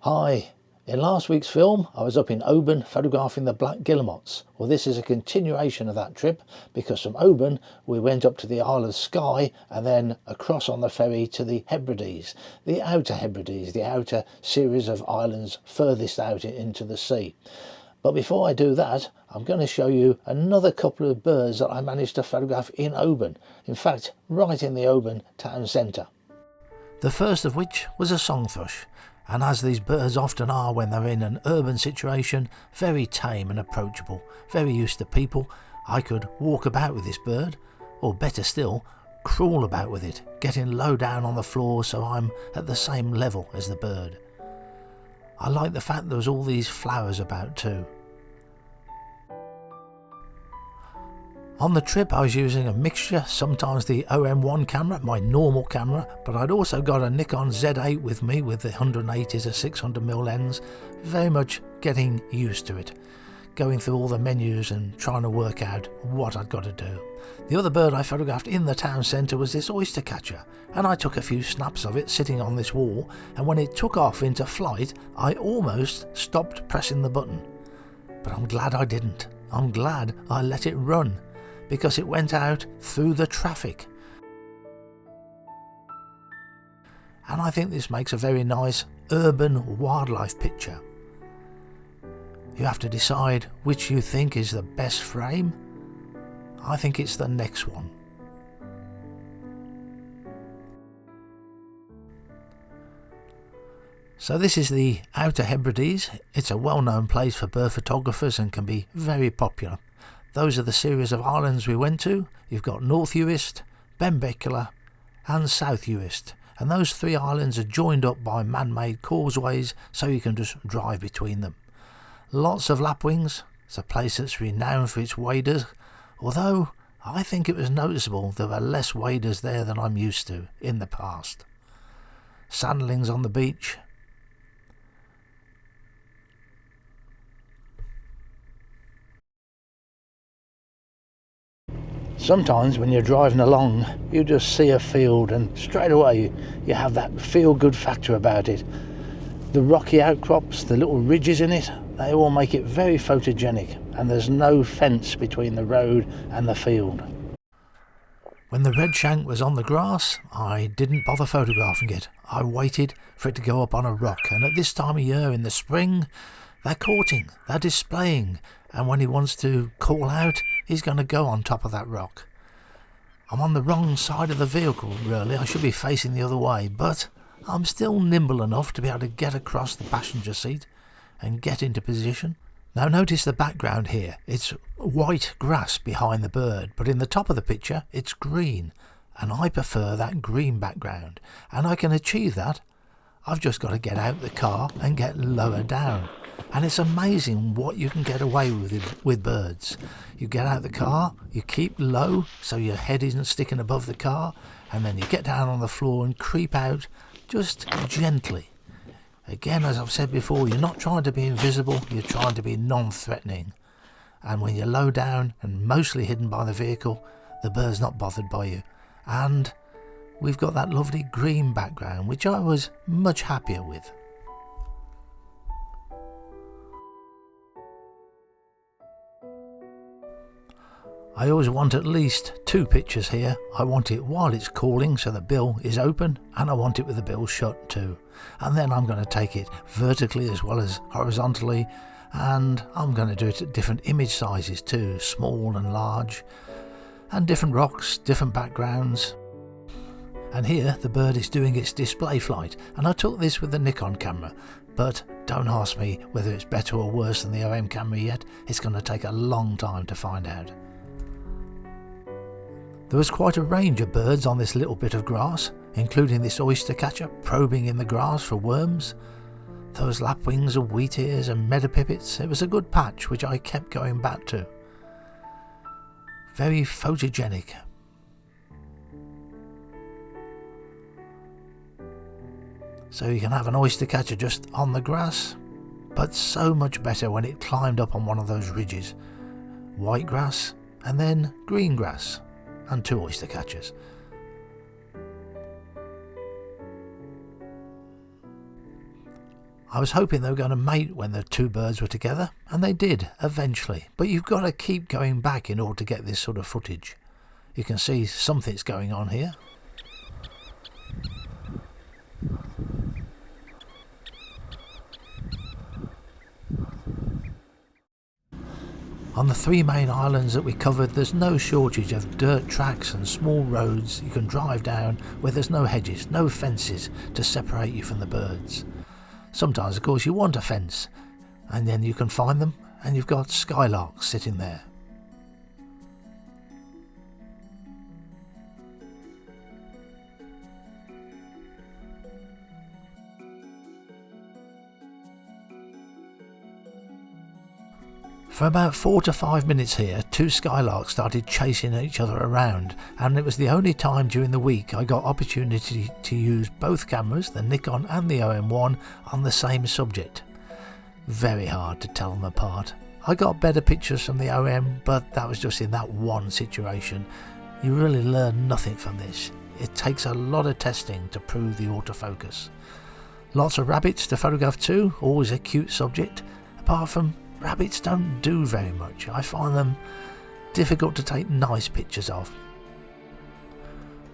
Hi, in last week's film I was up in Oban photographing the black guillemots. Well, this is a continuation of that trip because from Oban we went up to the Isle of Skye and then across on the ferry to the Hebrides, the Outer Hebrides, the outer series of islands furthest out into the sea. But before I do that, I'm going to show you another couple of birds that I managed to photograph in Oban, in fact right in the Oban town centre. The first of which was a song thrush. And as these birds often are when they're in an urban situation, very tame and approachable, very used to people, I could walk about with this bird, or better still, crawl about with it, getting low down on the floor so I'm at the same level as the bird. I like the fact there was all these flowers about too. On the trip I was using a mixture, sometimes the OM1 camera, my normal camera, but I'd also got a Nikon Z with me with the 180 to 600mm lens, very much getting used to it, going through all the menus and trying to work out what I'd got to do. The other bird I photographed in the town centre was this oyster catcher, and I took a few snaps of it sitting on this wall, and when it took off into flight I almost stopped pressing the button. But I'm glad I didn't. I'm glad I let it run, because it went out through the traffic. And I think this makes a very nice urban wildlife picture. You have to decide which you think is the best frame. I think it's the next one. So this is the Outer Hebrides. It's a well-known place for bird photographers and can be very popular. Those are the series of islands we went to. You've got North Uist, Bembecula and South Uist, and those three islands are joined up by man-made causeways so you can just drive between them. Lots of lapwings. It's a place that's renowned for its waders, although I think it was noticeable there were less waders there than I'm used to in the past. Sandlings on the beach. Sometimes when you're driving along you just see a field and straight away you have that feel-good factor about it. The rocky outcrops, the little ridges in it, they all make it very photogenic, and there's no fence between the road and the field. When the redshank was on the grass I didn't bother photographing it. I waited for it to go up on a rock, and at this time of year in the spring they're courting, they're displaying, and when he wants to call out he's going to go on top of that rock. I'm on the wrong side of the vehicle really, I should be facing the other way, but I'm still nimble enough to be able to get across the passenger seat and get into position. Now notice the background here, it's white grass behind the bird, but in the top of the picture it's green, and I prefer that green background, and I can achieve that. I've just got to get out the car and get lower down. And it's amazing what you can get away with birds. You get out the car, you keep low so your head isn't sticking above the car, and then you get down on the floor and creep out just gently. Again, as I've said before, you're not trying to be invisible, you're trying to be non-threatening. And when you're low down and mostly hidden by the vehicle, the bird's not bothered by you. And we've got that lovely green background, which I was much happier with. I always want at least two pictures here. I want it while it's calling so the bill is open, and I want it with the bill shut too. And then I'm going to take it vertically as well as horizontally, and I'm going to do it at different image sizes too, small and large, and different rocks, different backgrounds. And here the bird is doing its display flight, and I took this with the Nikon camera, but don't ask me whether it's better or worse than the OM camera yet. It's going to take a long time to find out. There was quite a range of birds on this little bit of grass, including this oyster catcher probing in the grass for worms. Those lapwings and wheatears and meadowpipits, it was a good patch which I kept going back to. Very photogenic. So you can have an oyster catcher just on the grass, but so much better when it climbed up on one of those ridges. White grass and then green grass. And two oyster catchers. I was hoping they were going to mate when the two birds were together, and they did eventually, but you've got to keep going back in order to get this sort of footage. You can see something's going on here. On the three main islands that we covered, there's no shortage of dirt tracks and small roads you can drive down where there's no hedges, no fences to separate you from the birds. Sometimes, of course, you want a fence, and then you can find them, and you've got skylarks sitting there. For about 4 to 5 minutes here, two skylarks started chasing each other around, and it was the only time during the week I got opportunity to use both cameras, the Nikon and the OM1, on the same subject. Very hard to tell them apart. I got better pictures from the OM, but that was just in that one situation. You really learn nothing from this. It takes a lot of testing to prove the autofocus. Lots of rabbits to photograph too, always a cute subject. Apart from rabbits don't do very much. I find them difficult to take nice pictures of.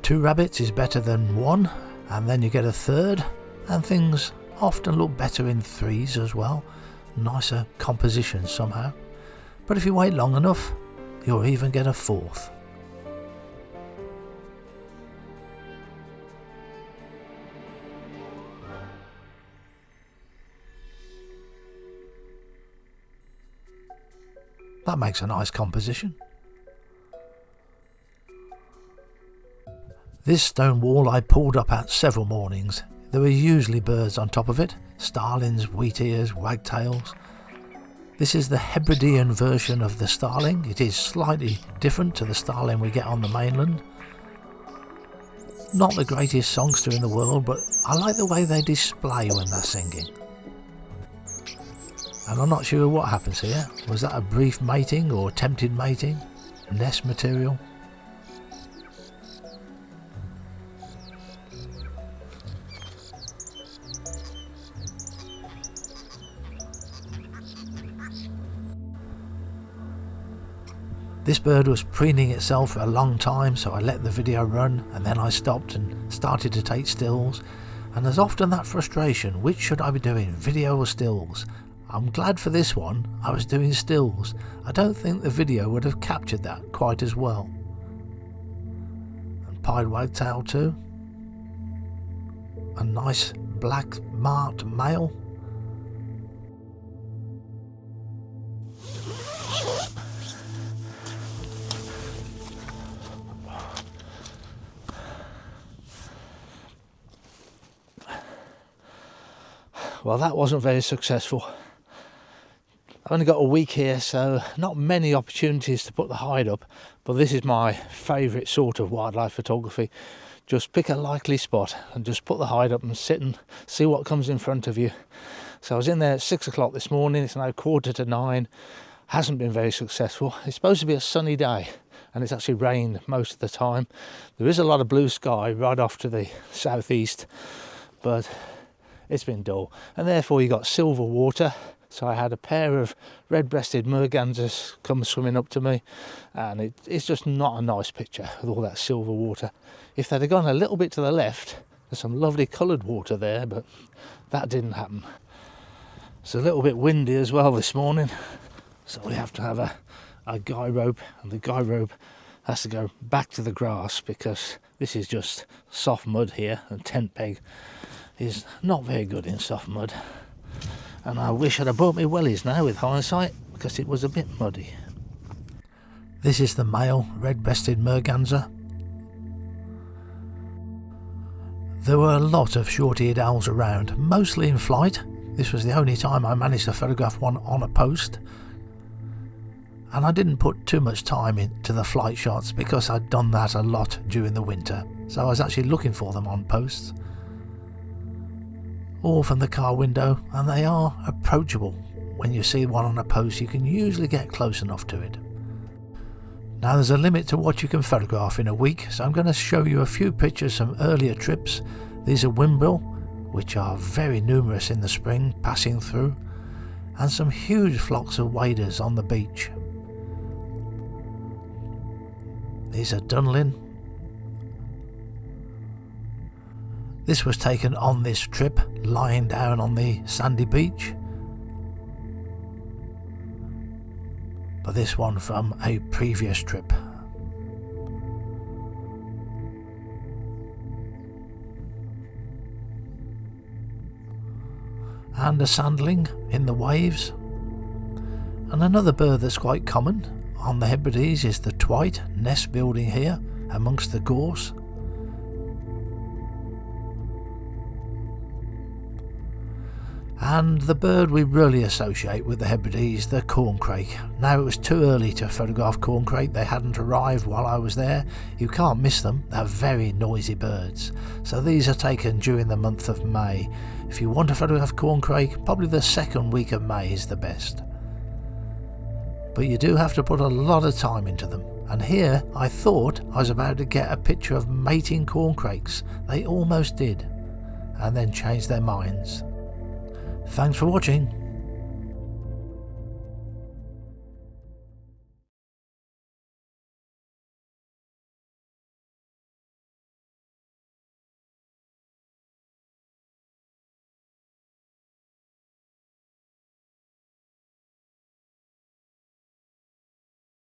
2 rabbits is better than 1, and then you get a third, and things often look better in 3s as well. Nicer composition somehow. But if you wait long enough, you'll even get a 4th. That makes a nice composition. This stone wall I pulled up at several mornings. There were usually birds on top of it, starlings, wheatears, wagtails. This is the Hebridean version of the starling. It is slightly different to the starling we get on the mainland. Not the greatest songster in the world, but I like the way they display when they're singing. And I'm not sure what happens here. Was that a brief mating or attempted mating? Nest material? This bird was preening itself for a long time, so I let the video run, and then I stopped and started to take stills. And there's often that frustration, which should I be doing, video or stills? I'm glad for this one I was doing stills. I don't think the video would have captured that quite as well. And pied wagtail too. A nice black marked male. Well, that wasn't very successful. I've only got a week here, so not many opportunities to put the hide up, but this is my favourite sort of wildlife photography. Just pick a likely spot and just put the hide up and sit and see what comes in front of you. So I was in there at 6 o'clock this morning. It's now 8:45. Hasn't been very successful. It's supposed to be a sunny day, and it's actually rained most of the time. There is a lot of blue sky right off to the southeast, but it's been dull, and therefore you got silver water. So I had a pair of red-breasted mergansers come swimming up to me, and it's just not a nice picture with all that silver water. If they'd have gone a little bit to the left, there's some lovely coloured water there, but that didn't happen. It's a little bit windy as well this morning, so we have to have a guy rope, and the guy rope has to go back to the grass because this is just soft mud here, and tent peg is not very good in soft mud. And I wish I'd have brought me wellies now with hindsight, because it was a bit muddy. This is the male red-breasted merganser. There were a lot of short-eared owls around, mostly in flight. This was the only time I managed to photograph one on a post. And I didn't put too much time into the flight shots because I'd done that a lot during the winter. So I was actually looking for them on posts. Or from the car window, and they are approachable. When you see one on a post, you can usually get close enough to it. Now there's a limit to what you can photograph in a week, so I'm going to show you a few pictures from earlier trips. These are windbill, which are very numerous in the spring passing through, and some huge flocks of waders on the beach. These are dunlin. This was taken on this trip, lying down on the sandy beach. But this one from a previous trip. And a sandling in the waves. And another bird that's quite common on the Hebrides is the twite, nest building here amongst the gorse. And the bird we really associate with the Hebrides, the corncrake. Now, it was too early to photograph corncrake, they hadn't arrived while I was there. You can't miss them, they're very noisy birds. So these are taken during the month of May. If you want to photograph corncrake, probably the second week of May is the best. But you do have to put a lot of time into them. And here I thought I was about to get a picture of mating corncrakes. They almost did, and then changed their minds. Thanks for watching.